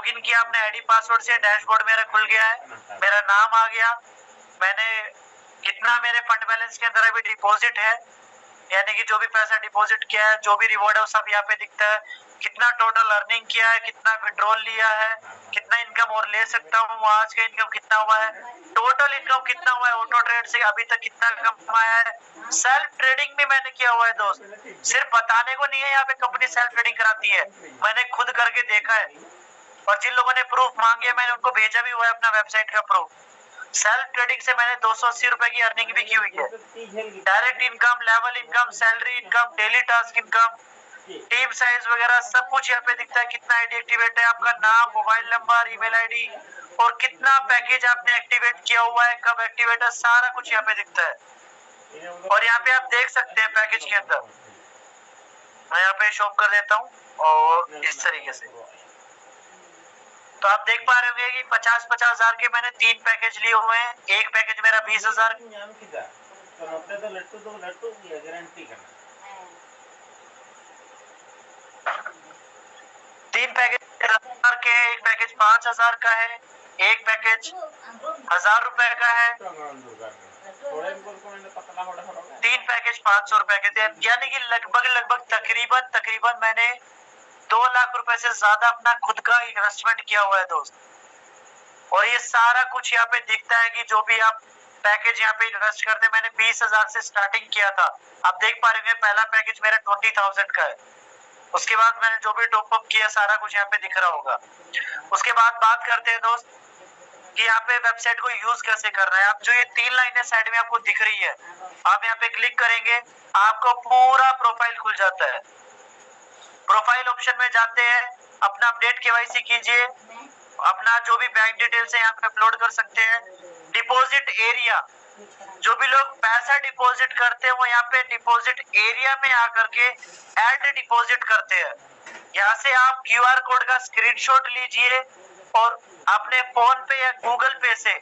Login किया अपने ID password से, डैशबोर्ड मेरा खुल गया है, मेरा नाम आ गया, मैंने कितना मेरे फंड बैलेंस के अंदर अभी डिपॉजिट है, यानी कि जो भी पैसा डिपॉजिट किया है, जो भी रिवॉर्ड है वो सब यहाँ पे दिखता है, कितना टोटल अर्निंग किया है, कितना विड्रॉल लिया है, कितना इनकम और ले सकता हूँ, आज का इनकम कितना हुआ है, टोटल इनकम कितना हुआ है, ऑटो ट्रेड से अभी तक कितना कमाया है, सेल्फ ट्रेडिंग भी मैंने किया हुआ है दोस्त, सिर्फ बताने को नहीं है, यहाँ पे कंपनी सेल्फ ट्रेडिंग कराती है, मैंने खुद करके देखा है, और जिन लोगों ने प्रूफ मांगे मैंने उनको भेजा भी हुआ है अपना वेबसाइट का प्रूफ। सेल्फ ट्रेडिंग से मैंने 280 रुपए की अर्निंग भी की हुई है, direct income, level income, salary income, daily task income, team size वगैरह सब कुछ यहाँ पे दिखता है, कितना आईडी एक्टिवेट है, आपका नाम, मोबाइल नंबर, ईमेल आईडी, और कितना पैकेज आपने एक्टिवेट किया हुआ है, कब एक्टिवेट है, सारा कुछ यहाँ पे दिखता है। और यहाँ पे आप देख सकते हैं पैकेज के अंदर, मैं यहाँ पे शॉप कर देता हूँ और इस तरीके से, तो आप देख पा रहे होंगे कि 50-50 हजार के मैंने 3 पैकेज लिए हुए हैं, एक पैकेज मेरा 20,000, 3 पैकेज के, एक पैकेज 5,000 का है, एक पैकेज 1,000 रुपए का है, 3 पैकेज 500 रुपए के थे, यानी कि लगभग तकरीबन मैंने 2 लाख रुपए से ज्यादा अपना खुद का इन्वेस्टमेंट किया हुआ है दोस्त। और ये सारा कुछ यहाँ पे दिखता है कि जो भी आप पैकेज यहाँ पे इन्वेस्ट करते हैं, मैंने 20,000 से स्टार्टिंग किया था, आप देख पा रहे हैं पहला पैकेज मेरा 20,000 का है, उसके बाद मैंने जो भी टॉप अप किया सारा कुछ यहाँ पे दिख रहा होगा। उसके बाद बात करते हैं दोस्त कि यहाँ पे वेबसाइट को यूज कैसे करना है। आप जो ये 3 लाइनें साइड में आपको दिख रही है, आप यहाँ पे क्लिक करेंगे, आपको पूरा प्रोफाइल खुल जाता है। प्रोफाइल ऑप्शन में जाते हैं, अपना अपडेट केवाईसी कीजिए, अपना जो भी बैंक डिटेल्स है यहाँ पे अपलोड कर सकते हैं। डिपॉजिट एरिया, जो भी लोग पैसा डिपॉजिट करते हैं वो यहाँ पे डिपॉजिट एरिया में आकर के ऐड डिपॉजिट करते हैं। यहाँ से आप क्यूआर कोड का स्क्रीनशॉट लीजिए और अपने फोन पे या गूगल पे से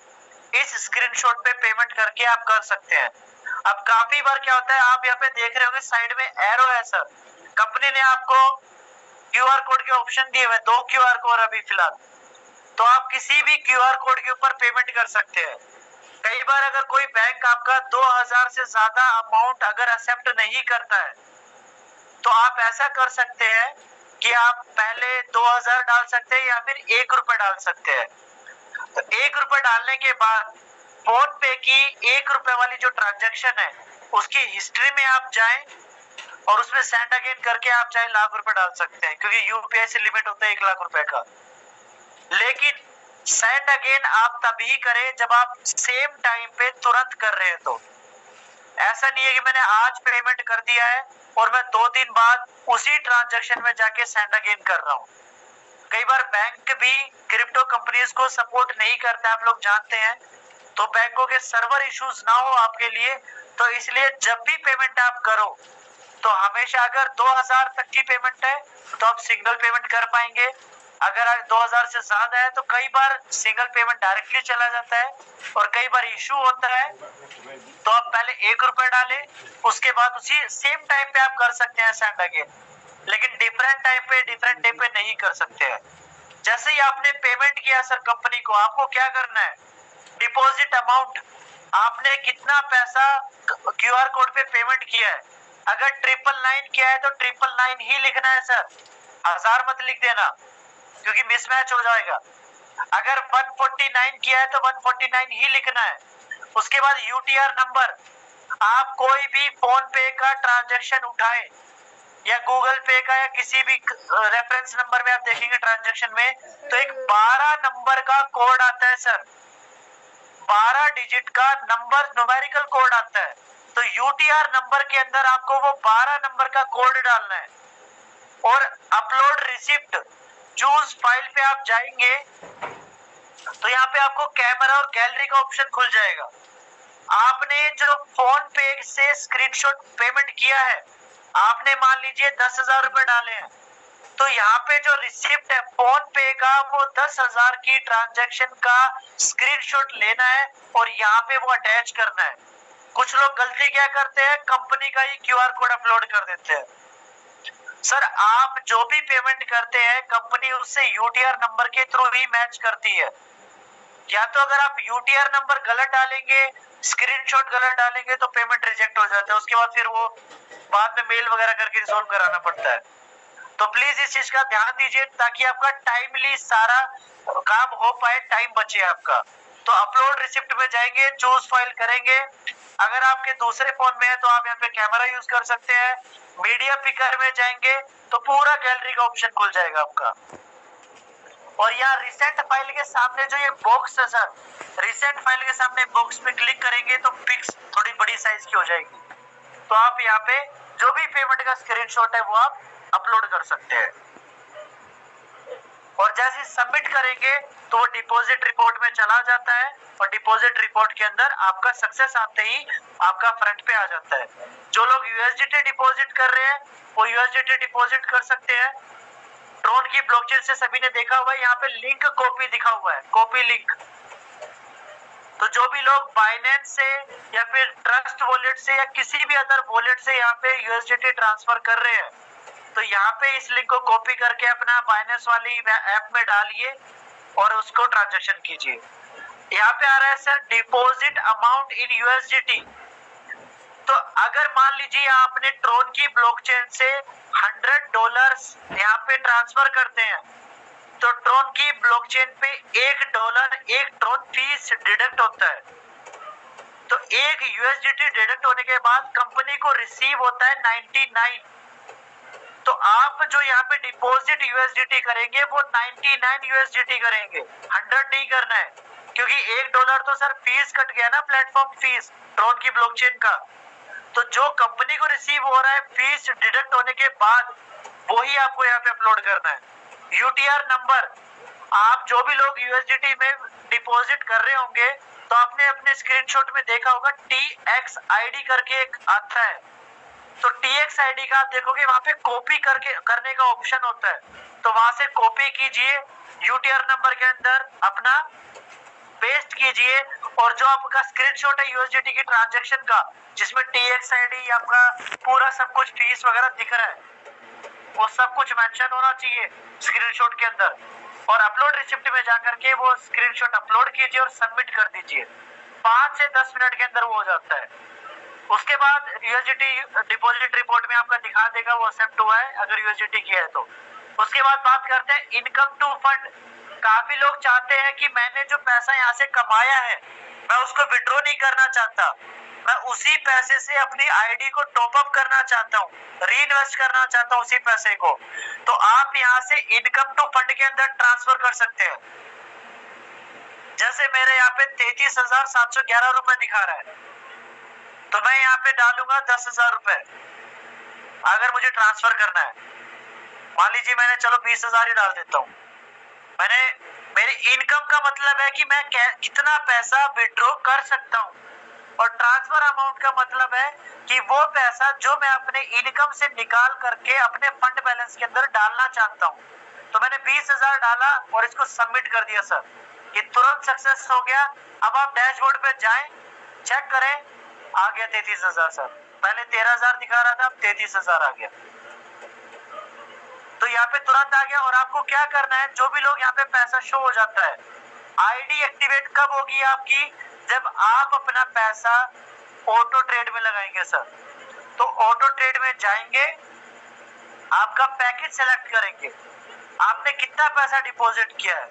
इस स्क्रीनशॉट पे पेमेंट करके आप कर सकते हैं। अब काफी बार क्या होता है, आप यहाँ पे देख रहे होंगे साइड में एरो है सर, कंपनी ने आपको क्यूआर कोड के ऑप्शन दिए हुए, 2 क्यूआर कोड अभी फिलहाल, तो आप किसी भी क्यूआर कोड के ऊपर पेमेंट कर सकते हैं। कई बार अगर कोई बैंक आपका 2,000 से ज्यादा अमाउंट अगर एक्सेप्ट नहीं करता है, तो आप ऐसा कर सकते हैं कि आप पहले 2,000 डाल सकते हैं या फिर 1 रुपए डाल सकते हैं। तो 1 रुपए डालने के बाद फोन पे की 1 रुपए वाली जो ट्रांजैक्शन है उसकी हिस्ट्री में आप जाएं और उसमें सेंड अगेन करके आप चाहे लाख रुपए डाल सकते हैं, क्योंकि यूपीआई से लिमिट होता है 1 लाख रुपए का। लेकिन सेंड अगेन आप तभी करें जब आप सेम टाइम पे तुरंत कर रहे हैं। तो ऐसा नहीं है कि मैंने आज पेमेंट कर दिया है और मैं 2 दिन बाद उसी ट्रांजैक्शन में जाके सेंड अगेन कर रहा हूँ। कई बार बैंक भी क्रिप्टो कंपनीज को सपोर्ट नहीं करता, आप लोग जानते हैं, तो बैंकों के सर्वर इश्यूज ना हो आपके लिए, तो इसलिए जब भी पेमेंट आप करो तो हमेशा अगर 2,000 तक की पेमेंट है तो आप सिंगल पेमेंट कर पाएंगे, अगर 2,000 से ज्यादा है तो कई बार सिंगल पेमेंट डायरेक्टली चला जाता है और कई बार इशू होता है, तो आप पहले 1 रुपए डालें, उसके बाद उसी सेम टाइम पे आप कर सकते हैं सेंड अगेन, लेकिन डिफरेंट टाइम पे डिफरेंट डे पे नहीं कर सकते हैं। जैसे ही आपने पेमेंट किया सर कंपनी को, आपको क्या करना है, डिपॉजिट अमाउंट, आपने कितना पैसा क्यूआर कोड पे पेमेंट किया है, अगर 999 किया है तो 999 ही लिखना है सर, 1,000 मत लिख देना क्योंकि मिसमैच हो जाएगा। अगर 149 किया है तो 149 ही लिखना है। उसके बाद यूटीआर नंबर, आप कोई भी फोन पे का ट्रांजैक्शन उठाएं या गूगल पे का या किसी भी रेफरेंस नंबर में आप देखेंगे ट्रांजैक्शन में, तो एक 12 नंबर का कोड आता है सर, 12 डिजिट का नंबर न्यूमेरिकल कोड आता है, तो यूटीआर नंबर के अंदर आपको वो 12 नंबर का कोड डालना है। और अपलोड रिसिप्ट, चूज फाइल पे आप जाएंगे तो यहाँ पे आपको कैमरा और गैलरी का ऑप्शन खुल जाएगा। आपने जो फोन पे से स्क्रीनशॉट पेमेंट किया है, आपने मान लीजिए 10,000 रुपए डाले हैं, तो यहाँ पे जो रिसिप्ट है फोन पे का वो 10,000 की ट्रांजैक्शन का स्क्रीनशॉट लेना है और यहाँ पे वो अटैच करना है। कुछ लोग गलती क्या करते हैं, कंपनी का ही क्यूआर कोड अपलोड कर देते हैं। सर आप जो भी पेमेंट करते हैं कंपनी उससे यूटीआर नंबर के थ्रू ही मैच करती है। या तो अगर आप यूटीआर नंबर गलत डालेंगे, स्क्रीनशॉट गलत डालेंगे तो पेमेंट रिजेक्ट हो जाता है, उसके बाद फिर वो बाद में मेल वगैरह करके रिजॉल्व कराना पड़ता है। तो प्लीज इस चीज का ध्यान दीजिए ताकि आपका टाइमली सारा काम हो पाए, टाइम बचे आपका। तो अपलोड रिसिप्ट में जाएंगे, चूज फाइल करेंगे। अगर आपके दूसरे फोन में है तो आप यहाँ पे कैमरा यूज कर सकते हैं। मीडिया पिकर में जाएंगे तो पूरा गैलरी का ऑप्शन खुल जाएगा आपका। और यहाँ रिसेंट फाइल के सामने जो ये बॉक्स है सर, रिसेंट फाइल के सामने बॉक्स पे क्लिक करेंगे तो पिक्स थोड़ी बड़ी साइज की हो जाएगी। तो आप यहाँ पे जो भी पेमेंट का स्क्रीनशॉट है वो आप अपलोड कर सकते हैं। और जैसे सबमिट करेंगे तो वो डिपॉजिट रिपोर्ट में चला जाता है और डिपॉजिट रिपोर्ट के अंदर आपका सक्सेस आते ही आपका फ्रंट पे आ जाता है। जो लोग यूएसडीटी डिपॉजिट कर रहे हैं वो यूएसडीटी डिपॉजिट कर सकते हैं। ट्रोन की ब्लॉकचेन से सभी ने देखा हुआ है, यहाँ पे लिंक कॉपी दिखा हुआ है, कॉपी लिंक। तो जो भी लोग बाइनेंस से या फिर ट्रस्ट वॉलेट से या किसी भी अदर वॉलेट से यहाँ पे यूएसडीटी ट्रांसफर कर रहे हैं तो यहाँ पे इस लिंक को कॉपी करके अपना बाइनेंस वाली ऐप में डालिए और उसको ट्रांजैक्शन कीजिए। यहाँ पे आ रहा है sir deposit amount in USDT. तो अगर मान लीजिए आपने ट्रोन की ब्लॉकचेन से $100 यहाँ पे ट्रांसफर करते हैं तो ट्रोन की ब्लॉकचेन पे $1 एक ट्रोन फीस डिडक्ट होता है। तो एक यूएसडीटी डिडक्ट होने के बाद कंपनी को रिसीव होता है 99। तो आप जो यहाँ पे डिपॉजिट यूएसडीटी करेंगे वो 99 यूएसडीटी करेंगे, 100 नहीं करना है, क्योंकि $1 तो सर फीस कट गया ना, प्लेटफॉर्म फीस ट्रोन की ब्लॉकचेन का। तो जो कंपनी को रिसीव हो रहा है फीस डिडक्ट होने के बाद वही आपको यहाँ पे अपलोड करना है। यूटीआर नंबर, आप जो भी लोग यूएसडीटी में डिपॉजिट कर रहे होंगे तो आपने अपने स्क्रीनशॉट में देखा होगा TXID करके एक आता है। तो TXID का आप देखोगे वहां पे कॉपी करके करने का ऑप्शन होता है, तो वहां से कॉपी कीजिए, यूटीआर नंबर के अंदर अपना पेस्ट कीजिए और जो आपका स्क्रीनशॉट है यूएसडीटी की ट्रांजैक्शन का जिसमें TXID आपका पूरा सब कुछ फीस वगैरह दिख रहा है वो सब कुछ मेंशन होना चाहिए स्क्रीनशॉट के अंदर। और अपलोड रिसिप्ट में जाकर के वो स्क्रीनशॉट अपलोड कीजिए और सबमिट कर दीजिए। 5 से 10 मिनट के अंदर वो हो जाता है। उसके बाद यूएसडीटी डिपॉजिट रिपोर्ट में आपका दिखा देगा वो एक्सेप्ट हुआ है अगर यूएसडीटी किया है तो। उसके बाद बात करते हैं इनकम टू फंड। काफी लोग चाहते हैं कि मैंने जो पैसा यहाँ से कमाया है मैं उसको विड्रॉ नहीं करना चाहता, मैं उसी पैसे से अपनी आईडी को टॉप अप करना चाहता हूँ, री इन्वेस्ट करना चाहता हूँ उसी पैसे को। तो आप यहाँ से इनकम टू फंड के अंदर ट्रांसफर कर सकते हैं। जैसे मेरे यहाँ पे 33,711 रुपए दिखा रहा है तो मैं यहाँ पे डालूंगा 10,000 रुपए अगर मुझे ट्रांसफर करना है। मान लीजिए मैंने चलो 20,000 ही डाल देता हूँ। मैंने मेरी इनकम का मतलब है कि मैं कितना पैसा विड्रॉ कर सकता हूँ और ट्रांसफर अमाउंट का मतलब है कि वो पैसा जो मैं अपने इनकम से निकाल करके अपने फंड बैलेंस के अंदर डालना चाहता हूँ। तो मैंने 20,000 डाला और इसको सबमिट कर दिया सर, ये तुरंत सक्सेस हो गया। अब आप डैशबोर्ड पे जाएं, चेक करें, आ गया 33,000 सर। पहले 13,000 दिखा रहा था, अब 33,000 आ गया। तो यहाँ पे तुरंत आ गया। और आपको क्या करना है, जो भी लोग यहाँ पे पैसा शो हो जाता है, आईडी एक्टिवेट कब होगी आपकी, जब आप अपना पैसा ऑटो ट्रेड में लगाएंगे सर। तो ऑटो ट्रेड में जाएंगे, आपका पैकेज सेलेक्ट करेंगे, आपने कितना पैसा डिपॉजिट किया है।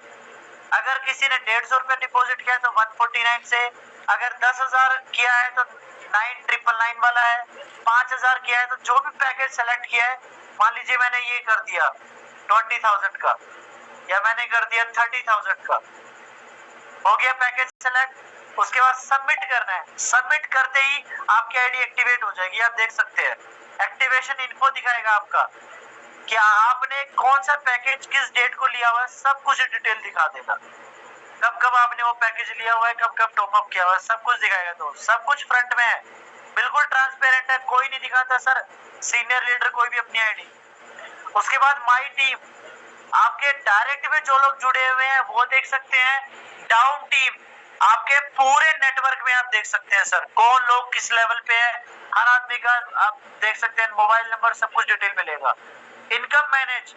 अगर किसी ने 150 रुपए डिपॉजिट किया है तो 149 से, अगर 10,000 किया है तो 9,999 वाला है, 5,000 किया है तो जो भी पैकेज सेलेक्ट किया है, मान लीजिए मैंने ये कर दिया 20,000 का या मैंने कर दिया 30,000 का, हो गया पैकेज सेलेक्ट। उसके बाद सबमिट करना है, सबमिट करते ही आपकी आईडी एक्टिवेट हो जाएगी। आप देख सकते हैं एक्टिवेशन इन्फो दिखाएगा आपका कि आपने कौन सा पैकेज किस डेट को लिया हुआ है, सब कुछ डिटेल दिखा देगा। कब कब आपने वो पैकेज लिया हुआ है, कब कब टॉप अप किया हुआ है, सब कुछ दिखाएगा। तो सब कुछ फ्रंट में है, बिल्कुल ट्रांसपेरेंट है, कोई नहीं दिखाता सर सीनियर लीडर कोई भी अपनी आईडी। उसके बाद माई टीम, आपके डायरेक्ट में जो लोग जुड़े हुए हैं वो देख सकते हैं। डाउन टीम, आपके पूरे नेटवर्क में आप देख सकते हैं सर कौन लोग किस लेवल पे है, हर आदमी का आप देख सकते हैं, मोबाइल नंबर सब कुछ डिटेल मिलेगा। इनकम मैनेज,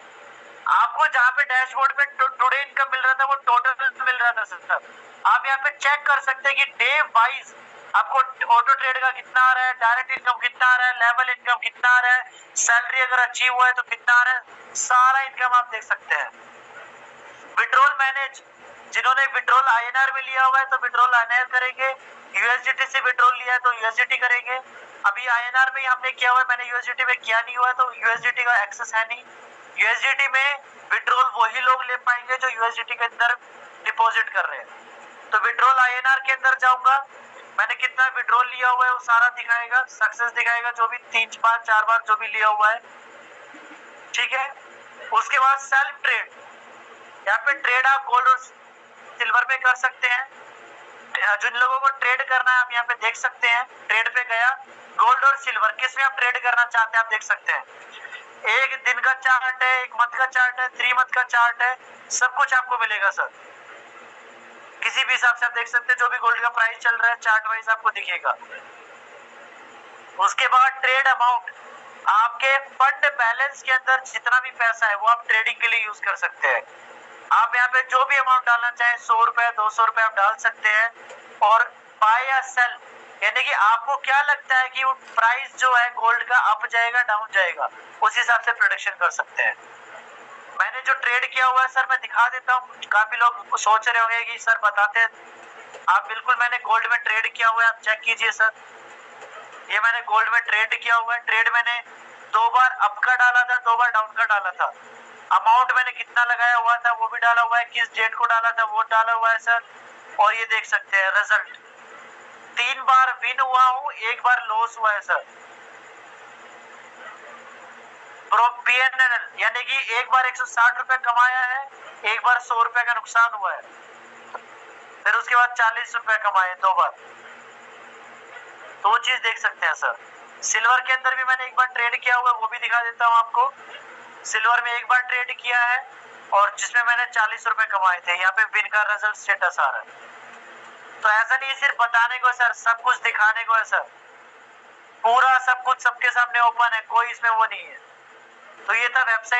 आपको जहाँ पे डैशबोर्ड पे टुडे इनकम मिल रहा था वो टोटल मिल रहा था सर। आप यहाँ पे चेक कर सकते हैं कि डे वाइज आपको ऑटो ट्रेड का कितना आ रहा है, डायरेक्ट इनकम कितना आ रहा है, लेवल इनकम कितना आ रहा है, सैलरी अगर अचीव हुआ है तो कितना आ रहा है, सारा इनकम आप देख सकते हैं। विड्रॉल मैनेज, जिन्होंने विड्रॉल INR में लिया हुआ है तो विड्रॉल INR करेंगे, USDT से विड्रॉल लिया है तो USDT करेंगे। अभी INR में हमने किया हुआ है, मैंने USDT में किया नहीं हुआ है तो USDT का एक्सेस है नहीं। USDT में विड्रॉल वही लोग ले पाएंगे जो USDT के अंदर डिपॉजिट कर रहे हैं। तो विड्रॉल INR के अंदर जाऊंगा, मैंने कितना विड्रॉल लिया हुआ है वो सारा दिखाएगा, सक्सेस दिखाएगा, जो भी 3 बार 4 बार जो भी लिया हुआ है, ठीक है। उसके बाद सेल्फ ट्रेड, यहाँ पे ट्रेड आप गोल्ड और सिल्वर में कर सकते हैं। जिन लोगों को ट्रेड करना है आप यहाँ पे देख सकते हैं, ट्रेड पे गया, गोल्ड और सिल्वर किस में आप ट्रेड करना चाहते हैं आप देख सकते हैं। एक दिन का चार्ट है, एक मंथ का चार्ट है, 3 मंथ का चार्ट है, सब कुछ आपको मिलेगा सर। किसी भी हिसाब से आप देख सकते हैं, जो भी गोल्ड का प्राइस चल रहा है चार्ट वाइज आपको दिखेगा। उसके बाद ट्रेड अमाउंट, आपके फंड बैलेंस के अंदर जितना भी पैसा है वो आप ट्रेडिंग के लिए यूज कर सकते हैं। आप यहाँ पे जो भी अमाउंट डालना चाहें, 100 रुपए 200 रुपए आप डाल सकते हैं। और बाय या सेल, यानी कि आपको क्या लगता है कि वो प्राइस जो है गोल्ड का अप जाएगा डाउन जाएगा, उस हिसाब से प्रेडिक्शन कर सकते हैं। मैंने जो ट्रेड किया हुआ है सर मैं दिखा देता हूँ, काफी लोग सोच रहे होंगे कि सर बताते हैं। आप बिल्कुल, मैंने गोल्ड में ट्रेड किया हुआ है, आप चेक कीजिए सर, ये मैंने गोल्ड में ट्रेड किया हुआ है। ट्रेड मैंने 2 बार अप का डाला था, 2 बार डाउन का डाला था। अमाउंट मैंने कितना लगाया हुआ था वो भी डाला हुआ है, किस डेट को डाला था वो डाला हुआ है सर। और ये देख सकते हैं रिजल्ट, 3 बार विन हुआ हूँ, 1 बार लॉस हुआ है सर। PNL यानी कि 1 बार 160 रुपए कमाया है, 1 बार 100 रुपए का नुकसान हुआ है, फिर उसके बाद 40 रुपए कमाए 2 बार। तो वो चीज देख सकते हैं सर। सिल्वर के अंदर भी मैंने 1 बार ट्रेड किया हुआ है, वो भी दिखा देता हूँ आपको। सिल्वर में 1 बार ट्रेड किया है और जिसमें मैंने 40 रुपए कमाए थे, यहाँ पे विन का रिजल्ट स्टेटस आ रहा है। तो ऐसा नहीं सिर्फ बताने को सर, सब कुछ दिखाने को है सर, पूरा सब कुछ सबके सामने ओपन है, कोई इसमें वो नहीं है। तो ये था वेबसाइट।